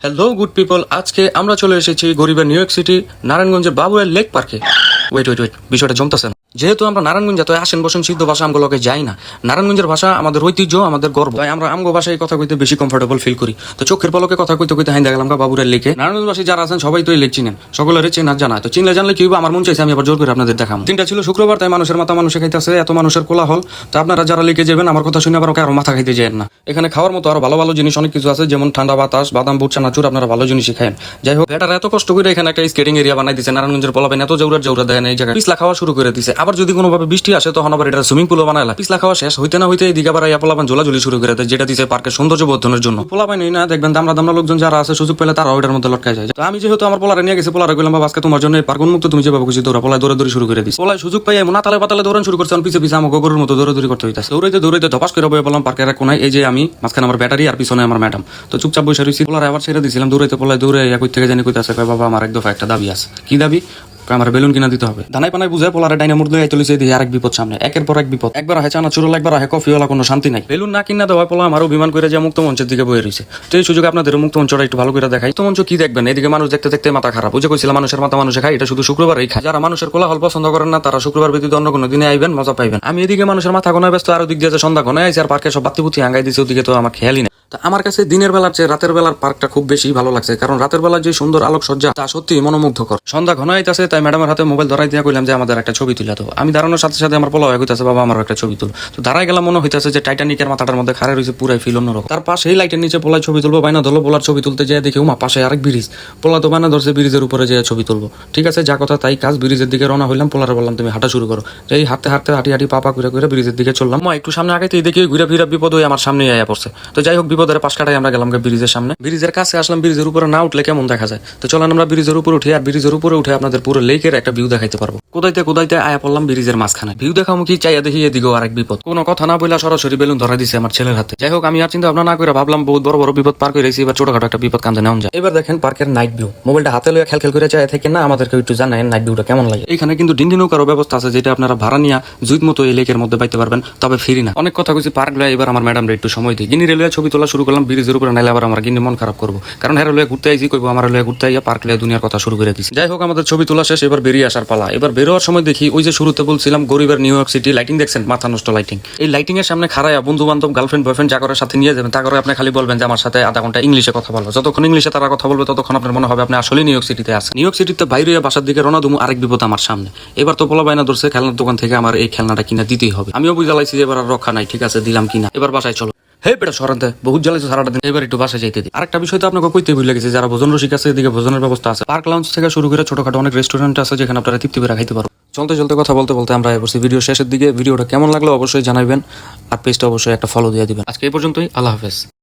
Hello good people, আজকে আমরা চলে এসেছি গরিবের নিউ ইয়র্ক সিটি নারায়ণগঞ্জের বাবুয়ের লেক পার্কে। ওয়েট বিষয়টা জমতেছে না। যেহেতু আমরা নারায়ণগঞ্জ এত আসেন বসেন সিদ্ধ ভাষা আমগুলোকে যাই না, নারায়ণগঞ্জের ভাষা আমাদের ঐতিহ্য, আমাদের গর্ব, তাই আমরা আমগো ভাষায় কথা কইতে বেশি কমফোর্টেবল ফিল করি। তো চোখের পলকে কথা কইতে কইতে হাইন্দা গেলাম বাবুরের লেকে। নারায়ণগঞ্জবাসী যারা আছেন সবাই তো এই লেক চিনেন, সকলের চেনা জানা। তো চিনলে জানলে কি হবে, আমার মন চাইছে আমি আবার জোর করে আপনাদের দেখাম। দিনটা ছিল শুক্রবার, তাই মানুষের মাথা মানুষে খাইতেছে, এত মানুষের কোলাহল। তো আপনারা যারা লেকে যাবেন আমার কথা শুনে আবার আরো মাথা খাইতে যান না। এখানে খাওয়ার মতো আরো ভালো ভালো জিনিস অনেক কিছু আছে, যেমন ঠান্ডা বাতাস, বাদাম, বুট, চানাচুর, আপনারা ভালো জিনিসই খায়েন। যাই হোক, বেটার এত কষ্ট করে এখানে একটা স্কেটিং এরিয়া বানাই দিচ্ছে। নারায়ণগঞ্জের পোলাবেন এত জৌরা দেখেন এই জায়গায় পিছলা খাওয়া শুরু করে দিচ্ছে। আবার যদি কোনোভাবে বৃষ্টি আসে তখন আবার এটা সুইমিং পুলও বানাইলা। পিছলা খাওয়া শেষ হইতে না হইতে এদিকে আবার পোলাবান ঝোলাঝুলি শুরু করে দেয়, যেটা দিচ্ছে পার্কের সৌন্দর্য বর্ধনের জন্য। পোলাবান না দেখবেন দামরা লোকজন যারা আছে সুযোগ পেলে তারা ওইটার মধ্যে লটকায় যায়। তো আমি যেহেতু আমার পোলারে নিয়ে গেছি, পোলারে কইলাম বাবা আজকে তোমার জন্য পার্ক উন্মুক্ত, তুমি যেভাবে খুশি দৌড়া। পোলায় দৌড়াদৌড়ি শুরু করে দিচ্ছে। পোলায় সুযোগ পাই না তালে পাতালে দৌড়ান শুরু করছে, পিছে পিছে আমার গরুর মতো দৌড়াদৌড়ি করতে হইতাছে। দৌড়াইতে ধপাস করে বয়ে বললাম পার্কের কোনায়, এই যে আমি মাঝখানে আমার ব্যাটারি আর পিছনে আমার ম্যাডাম। তো চুপচাপ বসে রয়েছি। পোলারে আবার ছেড়ে দিয়েছিলাম দৌড়াইতে। পোলায় দৌড়ে কই থেকে জানি কইতাছে বাবা আমার এক দফা একটা দাবি আছে। কি দাবি? আমার বেলুন কিনা দিতে হবে। দানাই পানায় বুঝে পোলারে ডাইনা মুড় দিয়ে চলেছে, দিয়ে আরেক বিপদ সামনে, একের পর এক বিপদ। একবার হয় চানা চুরল, একবার হয় কফিওয়ালা, কোনো শান্তি নাই। বেলুন না কিনা দেওয়া পোলা আমার অভিমান করে যে মুক্ত মঞ্চের দিকে বয়ে রয়েছে। তো এই সুযোগ আপনাদের মুক্ত মঞ্চটা একটু ভালো করে দেখাই। মুক্ত মঞ্চ কি দেখবেন, এদিকে মানুষ দেখতে দেখতে মাথা খারাপ। বুঝে কইছিলাম মানুষের মাথা মানুষে খায়, এটা শুধু শুক্রবারই খায়। যারা মানুষের কোলাহল পছন্দ করেন না তারা শুক্রবার ব্যতীত অন্য কোনো দিনে আইবেন, মজা পাইবেন। আমি এদিকে মানুষের মাথা গোনায় ব্যস্ত, আর ওদিক দিয়ে সন্ধ্যা গোনায় আইছে, আর পার্কে সব বাতিবুতি আঙ্গাই দিচ্ছে, ওদিকে তো আমার খেয়ালই নেই। তা আমার কাছে দিনের বেলার চেয়ে রাতের বেলার পার্কটা খুব বেশি ভালো লাগছে, কারণ রাতের বেলার যে সুন্দর আলোকসজ্জা তা সত্যি মনোমুগ্ধকর। সন্ধ্যা ঘন আইতাছে, তাই ম্যাডামের হাতে মোবাইল ধরাই দিয়ে কইলাম যে আমাদের একটা ছবি তুলে দাও। আমি দাঁড়ানোর সাথে সাথে আমার পোলা হইতাছে বাবা আমার একটা ছবি তুল। তো দাঁড়াই গেলাম, মনে হইতাছে যে টাইটানিকের মাথাটার মধ্যে খাড়া রয়েছে, পুরাই ফিল অন্যরকম। তার পাশে লাইটের নিচে পোলায় ছবি তুলবো, বাইনা ধরলো। পোলার ছবি তুলতে যেয়ে দেখি উমা পাশে আরেক ব্রিজ। পোলা তো বাইনা ধরছে ব্রিজের উপরে যেয়ে ছবি তুলবো। ঠিক আছে, যা কথা তাই কাজ। ব্রিজের দিকে রওনা হইলাম। পোলারে বললাম তুমি হাঁটা শুরু করো। এই হাঁটতে হাঁটতে হাঁটি পাপা করে ব্রিজের দিকে চললাম। একটু সামনে আগাইতেই দেখি ঘুরে ফিরে বিপদ হয়ে আমার সামনে আয়া পড়ছে। তো যাই হোক, বিপদের পাশ কাটাই আমরা গেলাম ব্রিজের সামনে। ব্রিজের কাছে আসলাম। ব্রিজের উপরে না উঠলে কেমন দেখা যায়। তো চলেন আমরা ব্রিজের উপরে উঠি, আর ব্রিজের উপরে উঠে আপনাদের পুরো লেকের একটা ভিউ দেখাইতে পারবো। কোদাইতে আয়া পড়লাম ব্রিজের মাঝখানে। ভিউ দেখামু কি চাইয়া দেখি এদিকেও আরেক বিপদ। কোনো কথা না বইলা সরাসরি বেলুন ধরা দিছে আমার ছেলের হাতে। যাই হোক, আমি আর চিন্তা ভাবনা না করে ভাবলাম বহুত বড় বড় বিপদ পার করে রেখেছি, এবার ছোটখাটো একটা বিপদ কান্দে নেওয়া যায়। এবার দেখেন পার্কের নাইট ভিউ। মোবাইলটা হাতে লইয়া খেল করে চাই থেকে না, আমাদেরকে একটু জানাই নাইট ভিউটা কেমন লাগে। এখানে কিন্তু ডিন্ডি নৌকারও ব্যবস্থা আছে, যেটা আপনারা ভাড়া নিয়ে জুইত মতো এই লেকের মধ্যে বাইতে পারবেন, তবে ফ্রি না। অনেক কথা কইছি পার্ক লয়ে, এবার আমার ম্যাডামরা একটু সময় দিই। গিনি রেলওয়ে ছবি তোলা শুরু করলাম ব্রিজের উপরে, নাইলে আবার আমার গিনি মন খারাপ করবো, কারণ হেরা লয়ে ঘুরতে আইছি, কইবো আমার লয়ে ঘুরতে আইয়া পার্ক লয়ে দুনিয়ার কথা শুরু করে দিছি। যাই হোক, আমাদের ছবি তোলা শেষ, এবার বেরিয়ে আসার পালা। এবার বেরোয়ার সময় দেখি ওই যে শুরুতে বলছিলাম গরিবের নিউ ইয়র্ক সিটি লাইটিং দেখছেন, মাথা নষ্ট লাইটিং। এই লাইটিং এর সামনে খাড়ায়া বন্ধু বান্ধব, গার্লফ্রেন্ড বয়ফ্রেন্ড যা করার সাথে নিয়ে যাবেন, তা করে আপনি খালি বলবেন যে আমার সাথে আধা ঘন্টা ইংলিশে কথা বলবো। যতক্ষণ ইংলিশে তারা কথা বলবে ততক্ষণ আপনার মনে হবে আপনি আসলে নিউ ইয়র্ক সিটিতে আছেন। নিউ ইয়র্ক সিটিতে বাইরে বাসার দিকে রওনা দুমু, আরেক বিপদ আমার সামনে। এবার তো পোলা বাইনা ধরছে খেলনার দোকান থেকে আমার এই খেলনাটা কিনা দিতেই হবে। আমিও বুঝালাইছি যে এবার আর রক্ষা নাই, ঠিক আছে দিলাম কিনা, এবার বাসায় চলো। হে বেটা সরান্তে বহুত জ্বালাইছে সারাটা দিন, এবার একটু বাসায় যাইতে দিই। আরেকটা বিষয় তো আপনাকে কইতে ভুলে গেছি, যারা ভোজন রসিক আছে এদিকে ভোজনের ব্যবস্থা আছে। পার্ক লাউঞ্জ থেকে শুরু করে ছোটখাটো অনেক রেস্টুরেন্ট আছে, যেখানে আপনারা তৃপ্তি করে খাইতে পারো। চলতে কথা বলতে আমরা এবার ভিডিও শেষের দিকে। ভিডিওটা কেমন লাগলো অবশ্যই জানাবেন, আর পেজটা অবশ্যই একটা ফলো দিয়ে দিবেন। আজকে এই পর্যন্তই, আল্লাহ হাফেজ।